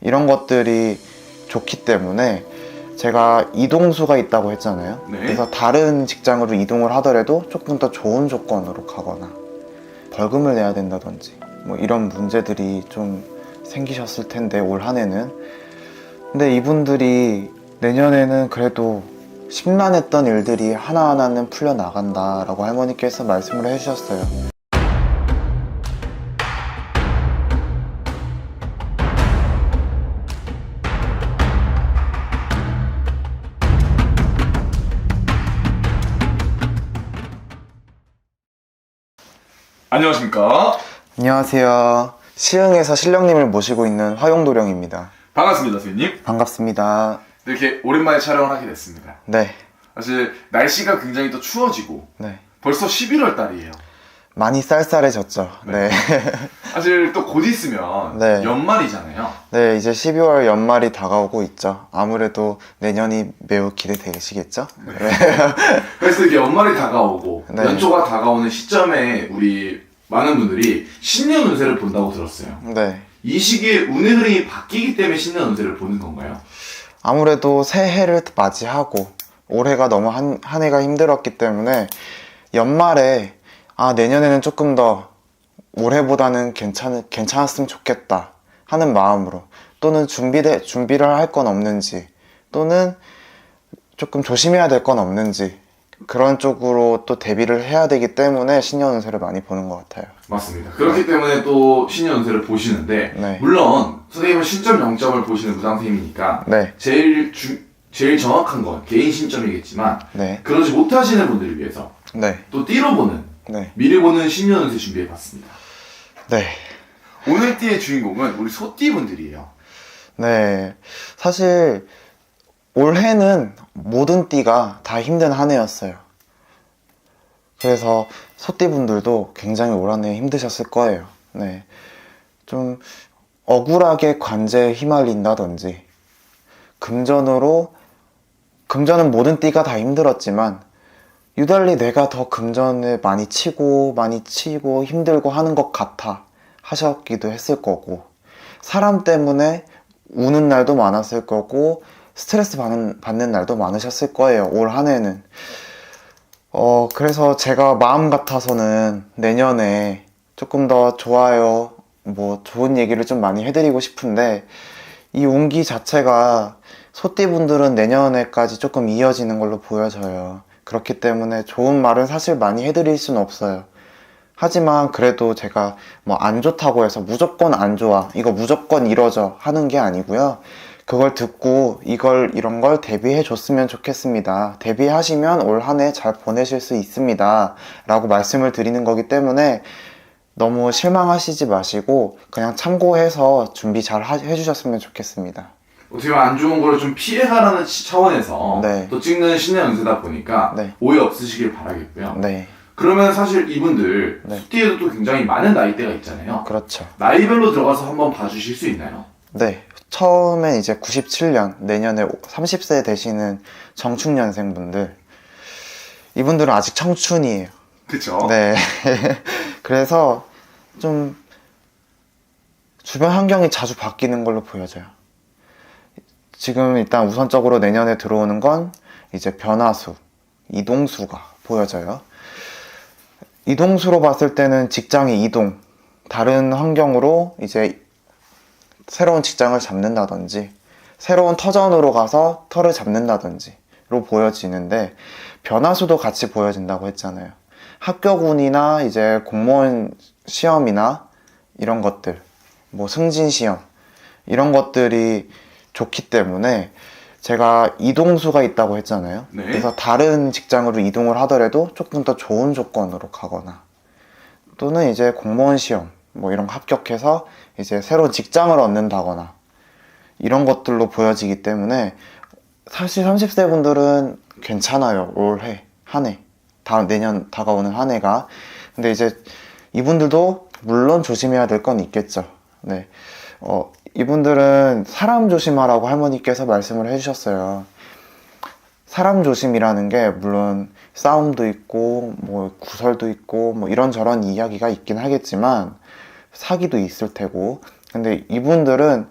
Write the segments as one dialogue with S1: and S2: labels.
S1: 이런 것들이 좋기 때문에 제가 이동수가 있다고 했잖아요.
S2: 네.
S1: 그래서 다른 직장으로 이동을 하더라도 조금 더 좋은 조건으로 가거나 벌금을 내야 된다든지 뭐 이런 문제들이 좀 생기셨을 텐데 올 한 해는. 근데 이분들이 내년에는 그래도 심란했던 일들이 하나하나는 풀려나간다 라고 할머니께서 말씀을 해주셨어요.
S2: 안녕하십니까.
S1: 안녕하세요. 시흥에서 신령님을 모시고 있는 화용도령입니다.
S2: 반갑습니다, 선생님.
S1: 반갑습니다.
S2: 이렇게 오랜만에 촬영을 하게 됐습니다.
S1: 네,
S2: 사실 날씨가 굉장히 또 추워지고
S1: 네.
S2: 벌써 11월 달이에요.
S1: 많이 쌀쌀해졌죠. 네.
S2: 사실 또 곧 있으면
S1: 네.
S2: 연말이잖아요.
S1: 네, 이제 12월 연말이 다가오고 있죠. 아무래도 내년이 매우 기대되시겠죠?
S2: 네. 그래서 이게 연말이 다가오고
S1: 네.
S2: 연초가 다가오는 시점에 우리 많은 분들이 신년 운세를 본다고 들었어요.
S1: 네.
S2: 이 시기에 운의 흐름이 바뀌기 때문에 신년 운세를 보는 건가요?
S1: 아무래도 새해를 맞이하고 올해가 너무 한 해가 힘들었기 때문에 연말에 내년에는 조금 더 올해보다는 괜찮았으면 좋겠다 하는 마음으로, 또는 준비를 할 건 없는지, 또는 조금 조심해야 될 건 없는지, 그런 쪽으로 또 대비를 해야 되기 때문에 신년 운세를 많이 보는 것 같아요.
S2: 맞습니다. 그렇기 때문에 또 신년 운세를 보시는데
S1: 네.
S2: 물론 선생님은 신점 0점을 보시는 무당선생님이니까
S1: 네.
S2: 제일 정확한 건 개인 신점이겠지만
S1: 네.
S2: 그러지 못하시는 분들을 위해서
S1: 네.
S2: 또 띠로 보는
S1: 네.
S2: 미리 보는 신년 운세 준비해봤습니다.
S1: 네.
S2: 오늘 띠의 주인공은 우리 소띠 분들이에요.
S1: 네. 사실 올해는 모든 띠가 다 힘든 한 해였어요. 그래서 소띠분들도 굉장히 올 한 해 힘드셨을 거예요. 네. 좀 억울하게 관제에 휘말린다든지, 금전은 모든 띠가 다 힘들었지만 유달리 내가 더 금전에 많이 치고 힘들고 하는 것 같아 하셨기도 했을 거고, 사람 때문에 우는 날도 많았을 거고 스트레스 받는 날도 많으셨을 거예요, 올 한 해는. 그래서 제가 마음 같아서는 내년에 조금 더 좋아요, 좋은 얘기를 좀 많이 해드리고 싶은데, 이 운기 자체가 소띠분들은 내년에까지 조금 이어지는 걸로 보여져요. 그렇기 때문에 좋은 말은 사실 많이 해드릴 수는 없어요. 하지만 그래도 제가 안 좋다고 해서 무조건 안 좋아, 이거 무조건 이러죠 하는 게 아니고요. 그걸 듣고 이런 걸 대비해 줬으면 좋겠습니다. 대비하시면 올 한 해 잘 보내실 수 있습니다 라고 말씀을 드리는 거기 때문에 너무 실망하시지 마시고 그냥 참고해서 준비 잘 해주셨으면 좋겠습니다.
S2: 어떻게 보면 안 좋은 걸 좀 피해가라는 차원에서
S1: 네.
S2: 또 찍는 신년 운세다 보니까
S1: 네.
S2: 오해 없으시길 바라겠고요.
S1: 네,
S2: 그러면 사실 이분들
S1: 네.
S2: 소띠에도 또 굉장히 많은 나이대가 있잖아요.
S1: 그렇죠.
S2: 나이별로 들어가서 한번 봐주실 수 있나요?
S1: 네, 처음엔 이제 97년, 내년에 30세 되시는 정축년생분들, 이분들은 아직 청춘이에요.
S2: 그쵸?
S1: 네. 그래서 좀 주변 환경이 자주 바뀌는 걸로 보여져요. 지금 일단 우선적으로 내년에 들어오는 건 이제 변화수, 이동수가 보여져요. 이동수로 봤을 때는 직장의 이동, 다른 환경으로 이제 새로운 직장을 잡는다든지, 새로운 터전으로 가서 터를 잡는다든지로 보여지는데, 변화수도 같이 보여진다고 했잖아요. 합격운이나 이제 공무원 시험이나 이런 것들, 승진 시험, 이런 것들이 좋기 때문에 제가 이동수가 있다고 했잖아요.
S2: 네.
S1: 그래서 다른 직장으로 이동을 하더라도 조금 더 좋은 조건으로 가거나, 또는 이제 공무원 시험 이런 거 합격해서 이제 새로운 직장을 얻는다거나, 이런 것들로 보여지기 때문에 사실 30세 분들은 괜찮아요. 올해 한 해, 내년 다가오는 한 해가. 근데 이제 이분들도 물론 조심해야 될 건 있겠죠. 네. 이분들은 사람 조심하라고 할머니께서 말씀을 해주셨어요. 사람 조심이라는 게 물론 싸움도 있고 구설도 있고 이런저런 이야기가 있긴 하겠지만 사기도 있을 테고, 근데 이분들은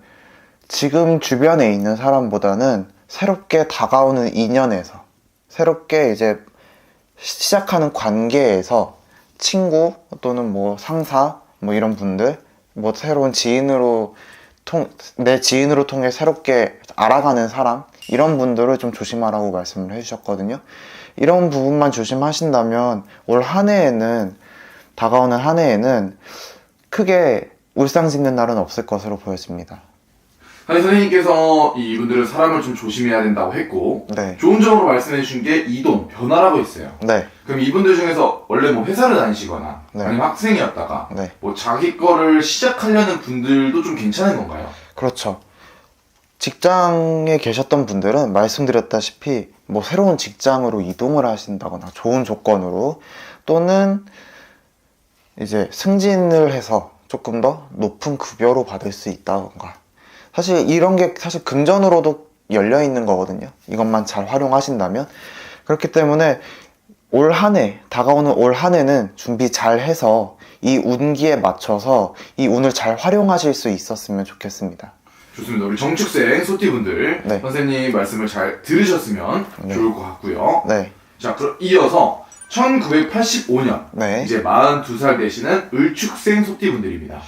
S1: 지금 주변에 있는 사람보다는 새롭게 다가오는 인연에서, 새롭게 이제 시작하는 관계에서 친구 또는 뭐 상사 뭐 이런 분들, 뭐 새로운 지인으로 내 지인으로 통해 새롭게 알아가는 사람, 이런 분들을 좀 조심하라고 말씀을 해주셨거든요. 이런 부분만 조심하신다면 올 한 해에는, 다가오는 한 해에는 크게 울상 짓는 날은 없을 것으로 보여집니다.
S2: 사실 선생님께서 이분들은 사람을 좀 조심해야 된다고 했고,
S1: 네.
S2: 좋은 점으로 말씀해 주신 게 이동, 변화라고 했어요.
S1: 네.
S2: 그럼 이분들 중에서 원래 뭐 회사를 다니시거나
S1: 네.
S2: 아니면 학생이었다가
S1: 네.
S2: 뭐 자기 거를 시작하려는 분들도 좀 괜찮은 건가요?
S1: 그렇죠. 직장에 계셨던 분들은 말씀드렸다시피 뭐 새로운 직장으로 이동을 하신다거나 좋은 조건으로, 또는 이제 승진을 해서 조금 더 높은 급여로 받을 수 있다던가, 사실 이런 게 사실 금전으로도 열려 있는 거거든요. 이것만 잘 활용하신다면. 그렇기 때문에 올 한 해, 다가오는 올 한 해는 준비 잘 해서 이 운기에 맞춰서 이 운을 잘 활용하실 수 있었으면 좋겠습니다.
S2: 좋습니다. 우리 정축생 소띠분들
S1: 네.
S2: 선생님 말씀을 잘 들으셨으면
S1: 네.
S2: 좋을 것 같고요.
S1: 네.
S2: 자, 그럼 이어서 1985년
S1: 네.
S2: 이제 42살 되시는 을축생 소띠분들입니다.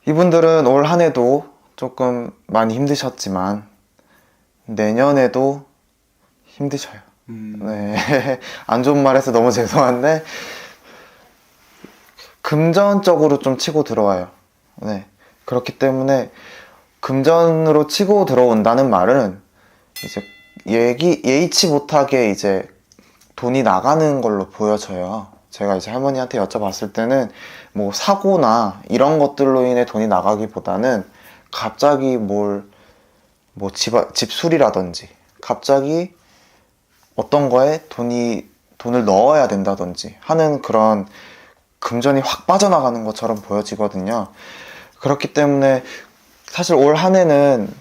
S1: 이분들은 올 한 해도 조금 많이 힘드셨지만 내년에도 힘드셔요. 네. 안 좋은 말 해서 너무 죄송한데 금전적으로 좀 치고 들어와요. 네. 그렇기 때문에 금전으로 치고 들어온다는 말은 이제 예의치 못하게 이제 돈이 나가는 걸로 보여져요. 제가 이제 할머니한테 여쭤봤을 때는 뭐 사고나 이런 것들로 인해 돈이 나가기보다는 갑자기 뭐 집수리라든지 갑자기 어떤 거에 돈을 넣어야 된다든지 하는 그런 금전이 확 빠져나가는 것처럼 보여지거든요. 그렇기 때문에 사실 올 한 해는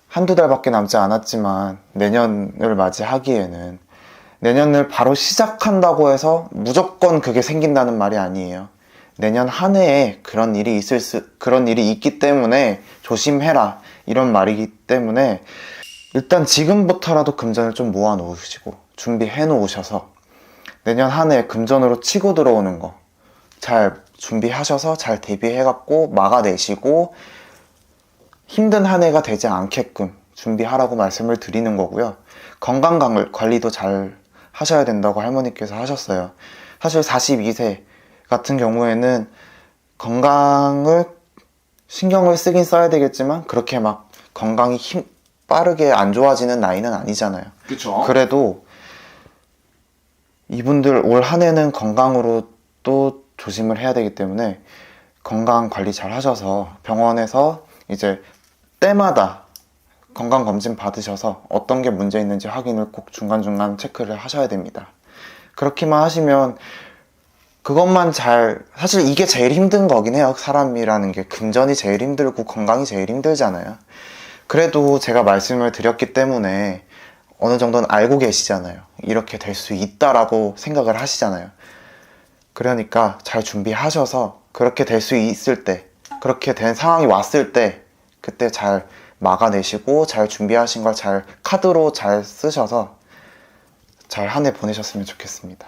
S1: 한두 달밖에 남지 않았지만 내년을 맞이하기에는, 내년을 바로 시작한다고 해서 무조건 그게 생긴다는 말이 아니에요. 내년 한 해에 그런 일이 있기 때문에 조심해라, 이런 말이기 때문에 일단 지금부터라도 금전을 좀 모아 놓으시고 준비해 놓으셔서 내년 한 해 금전으로 치고 들어오는 거 잘 준비하셔서 잘 대비해 갖고 막아내시고 힘든 한 해가 되지 않게끔 준비하라고 말씀을 드리는 거고요. 건강 관리도 잘 하셔야 된다고 할머니께서 하셨어요. 사실 42세 같은 경우에는 건강을 신경을 쓰긴 써야 되겠지만 그렇게 막 건강이 빠르게 안 좋아지는 나이는 아니잖아요.
S2: 그쵸?
S1: 그래도 이분들 올 한 해는 건강으로 또 조심을 해야 되기 때문에 건강 관리 잘 하셔서 병원에서 이제 때마다 건강검진 받으셔서 어떤 게 문제 있는지 확인을 꼭 중간중간 체크를 하셔야 됩니다. 그렇게만 하시면 그것만 사실 이게 제일 힘든 거긴 해요. 사람이라는 게 금전이 제일 힘들고 건강이 제일 힘들잖아요. 그래도 제가 말씀을 드렸기 때문에 어느 정도는 알고 계시잖아요. 이렇게 될 수 있다라고 생각을 하시잖아요. 그러니까 잘 준비하셔서 그렇게 될 수 있을 때, 그렇게 된 상황이 왔을 때 그때 잘 막아내시고 잘 준비하신 걸 잘 카드로 잘 쓰셔서 잘 한 해 보내셨으면 좋겠습니다.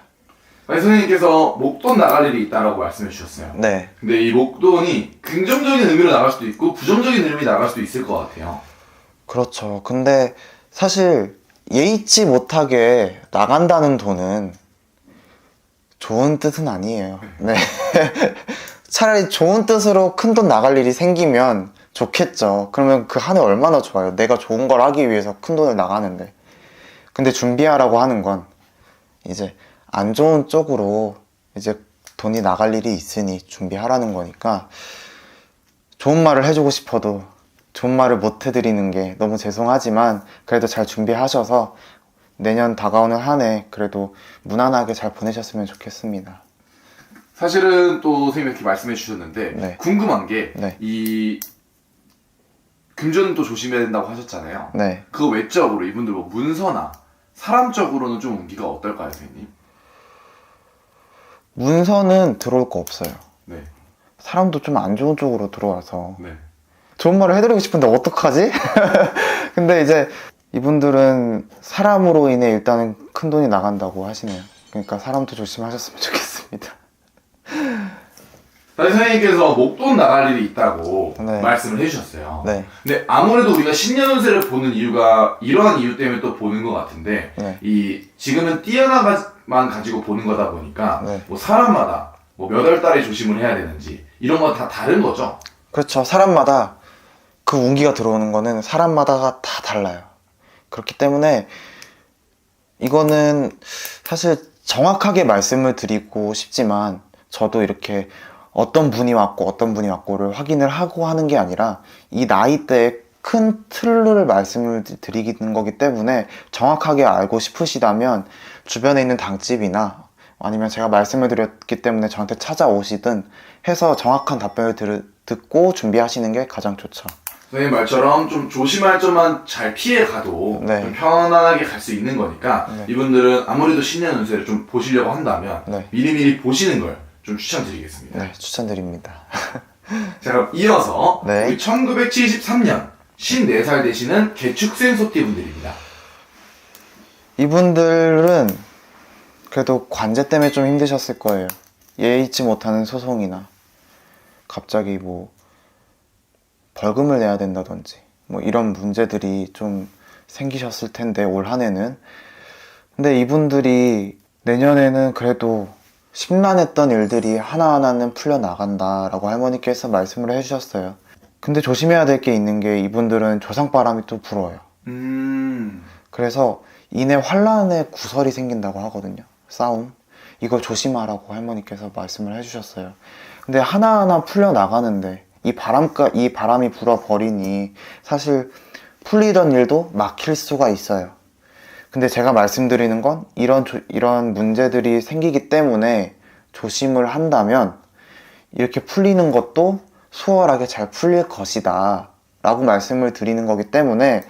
S2: 아니, 선생님께서 목돈 나갈 일이 있다라고 말씀해 주셨어요.
S1: 네.
S2: 근데 이 목돈이 긍정적인 의미로 나갈 수도 있고 부정적인 의미로 나갈 수도 있을 것 같아요.
S1: 그렇죠. 근데 사실 예의치 못하게 나간다는 돈은 좋은 뜻은 아니에요. 네. 차라리 좋은 뜻으로 큰 돈 나갈 일이 생기면 좋겠죠. 그러면 그 한 해 얼마나 좋아요. 내가 좋은 걸 하기 위해서 큰 돈을 나가는데. 근데 준비하라고 하는 건 이제 안 좋은 쪽으로 이제 돈이 나갈 일이 있으니 준비하라는 거니까, 좋은 말을 해주고 싶어도 좋은 말을 못 해드리는 게 너무 죄송하지만 그래도 잘 준비하셔서 내년 다가오는 한 해 그래도 무난하게 잘 보내셨으면 좋겠습니다.
S2: 사실은 또 선생님이 이렇게 말씀해 주셨는데
S1: 네.
S2: 궁금한 게
S1: 네.
S2: 이 금전은 또 조심해야 된다고 하셨잖아요.
S1: 네.
S2: 그 외적으로 이분들 뭐 문서나 사람적으로는 좀 운기가 어떨까요, 선생님?
S1: 문서는 들어올 거 없어요.
S2: 네.
S1: 사람도 좀 안 좋은 쪽으로 들어와서
S2: 네.
S1: 좋은 말을 해드리고 싶은데 어떡하지? 근데 이제 이분들은 사람으로 인해 일단은 큰 돈이 나간다고 하시네요. 그러니까 사람도 조심하셨으면 좋겠습니다.
S2: 사실 선생님께서 목돈 나갈 일이 있다고
S1: 네.
S2: 말씀을 해주셨어요.
S1: 네.
S2: 근데 아무래도 우리가 신년 운세를 보는 이유가 이러한 이유 때문에 또 보는 것 같은데
S1: 네.
S2: 지금은 띠하나만 가지고 보는 거다 보니까
S1: 네.
S2: 뭐 사람마다 뭐 몇 월 달에 조심을 해야 되는지 이런 건 다 다른 거죠?
S1: 그렇죠. 사람마다 그 운기가 들어오는 거는 사람마다가 다 달라요. 그렇기 때문에 이거는 사실 정확하게 말씀을 드리고 싶지만 저도 이렇게 어떤 분이 왔고를 확인을 하고 하는 게 아니라 이 나이대에 큰 틀을 말씀을 드리는 거기 때문에 정확하게 알고 싶으시다면 주변에 있는 당집이나 아니면 제가 말씀을 드렸기 때문에 저한테 찾아오시든 해서 정확한 답변을 듣고 준비하시는 게 가장 좋죠.
S2: 선생님 말처럼 좀 조심할 점만 잘 피해 가도
S1: 네.
S2: 좀 편안하게 갈 수 있는 거니까
S1: 네.
S2: 이분들은 아무래도 신년 운세를 좀 보시려고 한다면
S1: 네.
S2: 미리미리 보시는 걸 좀 추천드리겠습니다.
S1: 네, 추천드립니다.
S2: 자, 그럼 이어서
S1: 네.
S2: 우리 1973년 54살 되시는 개축생 소띠분들입니다.
S1: 이분들은 그래도 관제 때문에 좀 힘드셨을 거예요. 예의치 못하는 소송이나 갑자기 뭐 벌금을 내야 된다든지 뭐 이런 문제들이 좀 생기셨을 텐데 올 한 해는. 근데 이분들이 내년에는 그래도 심란했던 일들이 하나하나는 풀려나간다라고 할머니께서 말씀을 해주셨어요. 근데 조심해야 될 게 있는 게 이분들은 조상바람이 또 불어요. 그래서 이내 환란의 구설이 생긴다고 하거든요. 싸움. 이거 조심하라고 할머니께서 말씀을 해주셨어요. 근데 하나하나 풀려나가는데 이 바람이 불어버리니 사실 풀리던 일도 막힐 수가 있어요. 근데 제가 말씀드리는 건 이런 문제들이 생기기 때문에 조심을 한다면 이렇게 풀리는 것도 수월하게 잘 풀릴 것이다 라고 말씀을 드리는 거기 때문에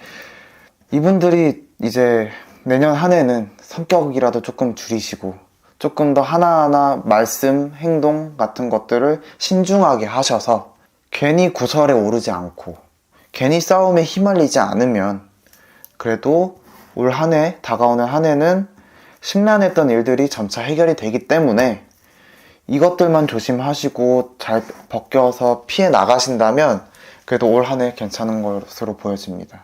S1: 이분들이 이제 내년 한 해는 성격이라도 조금 줄이시고 조금 더 하나하나 말씀, 행동 같은 것들을 신중하게 하셔서 괜히 구설에 오르지 않고 괜히 싸움에 휘말리지 않으면 그래도 올 한 해, 다가오는 한 해는 심란했던 일들이 점차 해결이 되기 때문에 이것들만 조심하시고 잘 벗겨서 피해 나가신다면 그래도 올 한 해 괜찮은 것으로 보여집니다.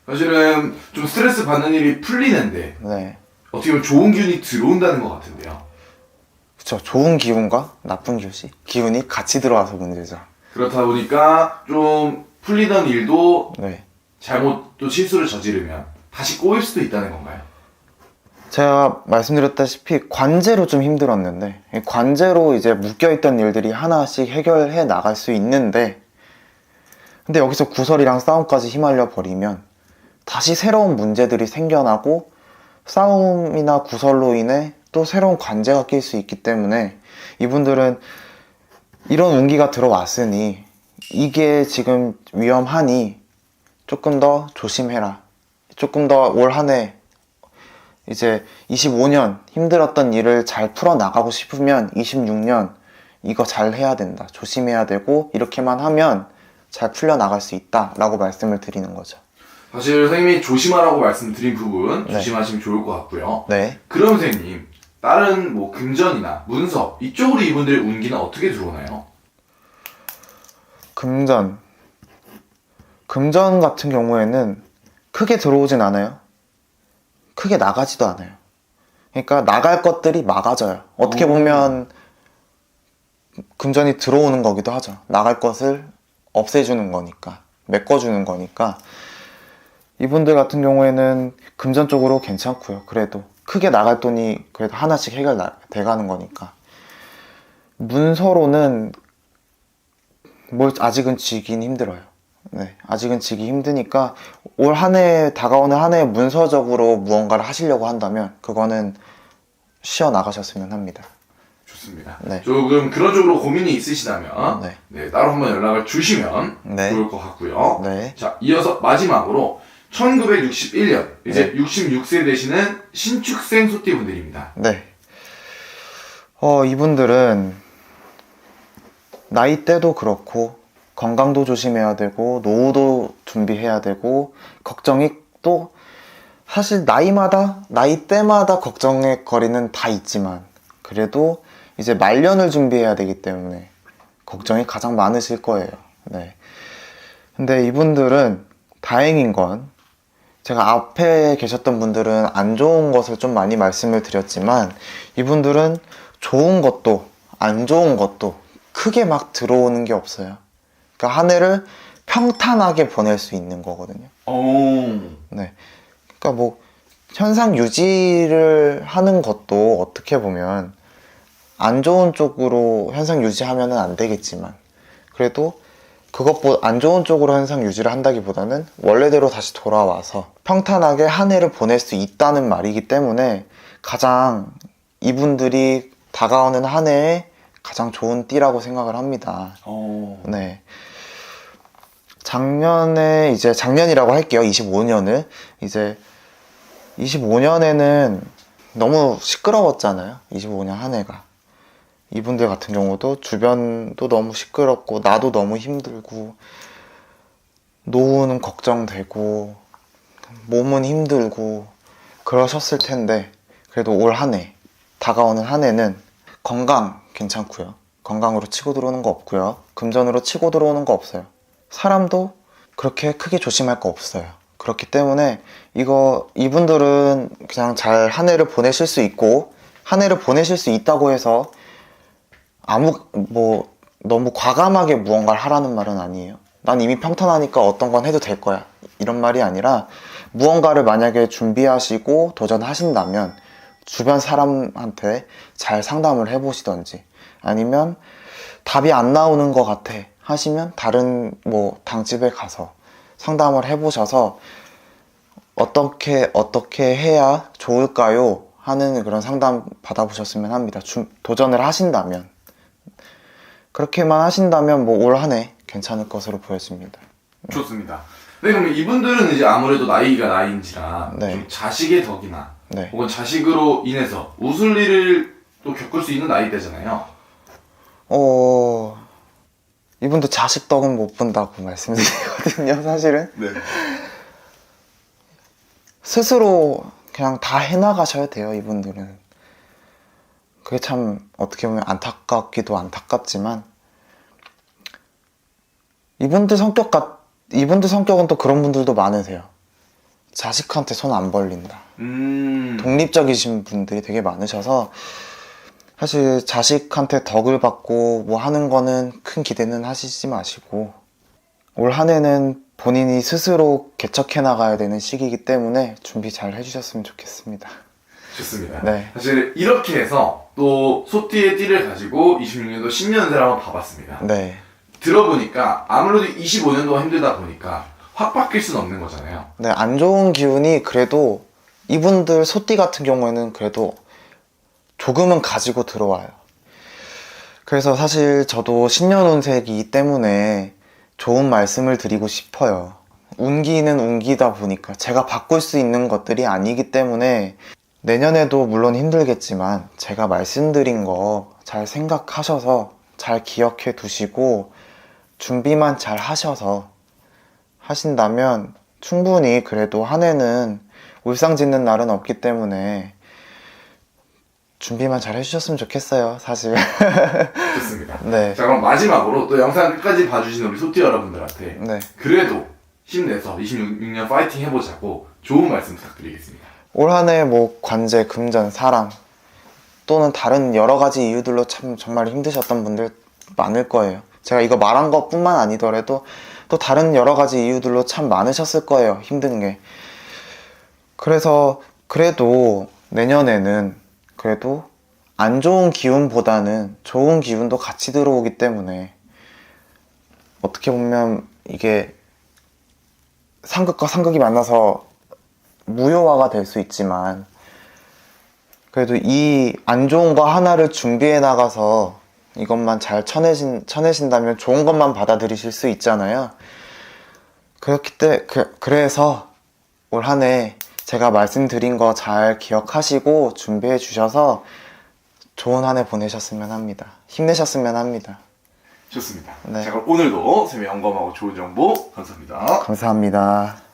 S2: 사실은 좀 스트레스 받는 일이 풀리는데
S1: 네.
S2: 어떻게 보면 좋은 기운이 들어온다는 것 같은데요.
S1: 그쵸. 좋은 기운과 나쁜 기운이 같이 들어와서 문제죠.
S2: 그렇다 보니까 좀 풀리던 일도
S1: 네.
S2: 잘못 또 실수를 저지르면 다시 꼬일 수도 있다는 건가요?
S1: 제가 말씀드렸다시피 관제로 좀 힘들었는데 관제로 이제 묶여있던 일들이 하나씩 해결해 나갈 수 있는데 근데 여기서 구설이랑 싸움까지 휘말려 버리면 다시 새로운 문제들이 생겨나고 싸움이나 구설로 인해 또 새로운 관제가 낄 수 있기 때문에 이분들은 이런 운기가 들어왔으니 이게 지금 위험하니 조금 더 조심해라. 조금 더 올 한 해 이제 25년 힘들었던 일을 잘 풀어나가고 싶으면 26년 이거 잘 해야 된다. 조심해야 되고 이렇게만 하면 잘 풀려나갈 수 있다 라고 말씀을 드리는 거죠.
S2: 사실 선생님이 조심하라고 말씀드린 부분
S1: 네.
S2: 조심하시면 좋을 것 같고요.
S1: 네.
S2: 그럼 선생님 다른 뭐 금전이나 문서 이쪽으로 이분들의 운기는 어떻게 들어오나요?
S1: 금전 같은 경우에는 크게 들어오진 않아요. 크게 나가지도 않아요. 그러니까 나갈 것들이 막아져요. 어떻게 보면 금전이 들어오는 거기도 하죠. 나갈 것을 없애주는 거니까, 메꿔주는 거니까. 이분들 같은 경우에는 금전 쪽으로 괜찮고요. 그래도 크게 나갈 돈이 그래도 하나씩 해결돼가는 거니까. 문서로는 뭘 아직은 지긴 힘들어요. 네, 아직은 지기 힘드니까 올 한 해, 다가오는 한 해 문서적으로 무언가를 하시려고 한다면 그거는 쉬어 나가셨으면 합니다.
S2: 좋습니다.
S1: 네.
S2: 조금 그런 쪽으로 고민이 있으시다면
S1: 네.
S2: 네, 따로 한번 연락을 주시면
S1: 네.
S2: 좋을 것 같고요.
S1: 네.
S2: 자, 이어서 마지막으로 1961년 이제
S1: 네.
S2: 66세 되시는 신축생 소띠분들입니다.
S1: 네. 이분들은 나이대도 그렇고 건강도 조심해야 되고 노후도 준비해야 되고 걱정이 또 사실 나이 때마다 걱정의 거리는 다 있지만 그래도 이제 말년을 준비해야 되기 때문에 걱정이 가장 많으실 거예요. 네. 근데 이분들은 다행인 건 제가 앞에 계셨던 분들은 안 좋은 것을 좀 많이 말씀을 드렸지만 이분들은 좋은 것도 안 좋은 것도 크게 막 들어오는 게 없어요. 그러니까 한 해를 평탄하게 보낼 수 있는 거거든요. 네. 그러니까 뭐 현상 유지를 하는 것도 어떻게 보면 안 좋은 쪽으로 현상 유지하면은 안 되겠지만 그래도 그것보다 안 좋은 쪽으로 현상 유지를 한다기보다는 원래대로 다시 돌아와서 평탄하게 한 해를 보낼 수 있다는 말이기 때문에 가장 이분들이 다가오는 한 해에 가장 좋은 띠라고 생각을 합니다. 네. 작년이라고 할게요. 25년을. 이제 25년에는 너무 시끄러웠잖아요. 25년 한 해가. 이분들 같은 경우도 주변도 너무 시끄럽고 나도 너무 힘들고 노후는 걱정되고 몸은 힘들고 그러셨을 텐데 그래도 올 한 해 다가오는 한 해는 건강 괜찮고요. 건강으로 치고 들어오는 거 없고요. 금전으로 치고 들어오는 거 없어요. 사람도 그렇게 크게 조심할 거 없어요. 그렇기 때문에 이분들은 그냥 잘 한 해를 보내실 수 있고 한 해를 보내실 수 있다고 해서 너무 과감하게 무언가를 하라는 말은 아니에요. 난 이미 평탄하니까 어떤 건 해도 될 거야. 이런 말이 아니라 무언가를 만약에 준비하시고 도전하신다면 주변 사람한테 잘 상담을 해보시던지 아니면 답이 안 나오는 것 같아 하시면 다른 당집에 가서 상담을 해보셔서 어떻게 해야 좋을까요? 하는 그런 상담 받아보셨으면 합니다. 도전을 하신다면 그렇게만 하신다면 올 한 해 괜찮을 것으로 보여집니다.
S2: 좋습니다. 네, 그럼 이분들은 이제 아무래도 나이가 나이인지라
S1: 네.
S2: 좀 자식의 덕이나
S1: 네.
S2: 혹은 자식으로 인해서 웃을 일을 또 겪을 수 있는 나이대잖아요.
S1: 이분도 자식 덕은 못 본다고 말씀드리거든요, 사실은.
S2: 네.
S1: 스스로 그냥 다 해나가셔야 돼요, 이분들은. 그게 참 어떻게 보면 안타깝기도 안타깝지만 이분들 성격은 또 그런 분들도 많으세요. 자식한테 손 안 벌린다. 독립적이신 분들이 되게 많으셔서 사실 자식한테 덕을 받고 하는 거는 큰 기대는 하시지 마시고 올 한 해는 본인이 스스로 개척해 나가야 되는 시기이기 때문에 준비 잘 해주셨으면 좋겠습니다.
S2: 좋습니다.
S1: 네.
S2: 사실 이렇게 해서 또 소띠의 띠를 가지고 26년도 신년세를 한번 봐봤습니다.
S1: 네.
S2: 들어보니까 아무래도 25년도가 힘들다 보니까 확 바뀔 수는 없는 거잖아요.
S1: 네, 안 좋은 기운이 그래도 이분들 소띠 같은 경우에는 그래도 조금은 가지고 들어와요. 그래서 사실 저도 신년운세이기 때문에 좋은 말씀을 드리고 싶어요. 운기는 운기다 보니까 제가 바꿀 수 있는 것들이 아니기 때문에 내년에도 물론 힘들겠지만 제가 말씀드린 거 잘 생각하셔서 잘 기억해 두시고 준비만 잘 하신다면 충분히 그래도 한 해는 울상짓는 날은 없기 때문에 준비만 잘 해주셨으면 좋겠어요, 사실.
S2: 좋습니다.
S1: 네.
S2: 자, 그럼 마지막으로 또 영상 끝까지 봐주신 우리 소띠 여러분들한테
S1: 네.
S2: 그래도 힘내서 26년 파이팅 해보자고 좋은 말씀 부탁드리겠습니다.
S1: 올 한 해 관제, 금전, 사랑 또는 다른 여러 가지 이유들로 참 정말 힘드셨던 분들 많을 거예요. 제가 이거 말한 것뿐만 아니더라도 또 다른 여러 가지 이유들로 참 많으셨을 거예요, 힘든 게. 그래서 그래도 내년에는 그래도 안 좋은 기운보다는 좋은 기운도 같이 들어오기 때문에 어떻게 보면 이게 상극과 상극이 만나서 무효화가 될 수 있지만 그래도 이 안 좋은 거 하나를 준비해 나가서 이것만 잘 쳐내신다면 좋은 것만 받아들이실 수 있잖아요. 그래서 올 한 해 제가 말씀드린 거 잘 기억하시고 준비해 주셔서 좋은 한 해 보내셨으면 합니다. 힘내셨으면 합니다.
S2: 좋습니다.
S1: 네.
S2: 자, 그럼 오늘도 쌤의 영감하고 좋은 정보 감사합니다.
S1: 감사합니다.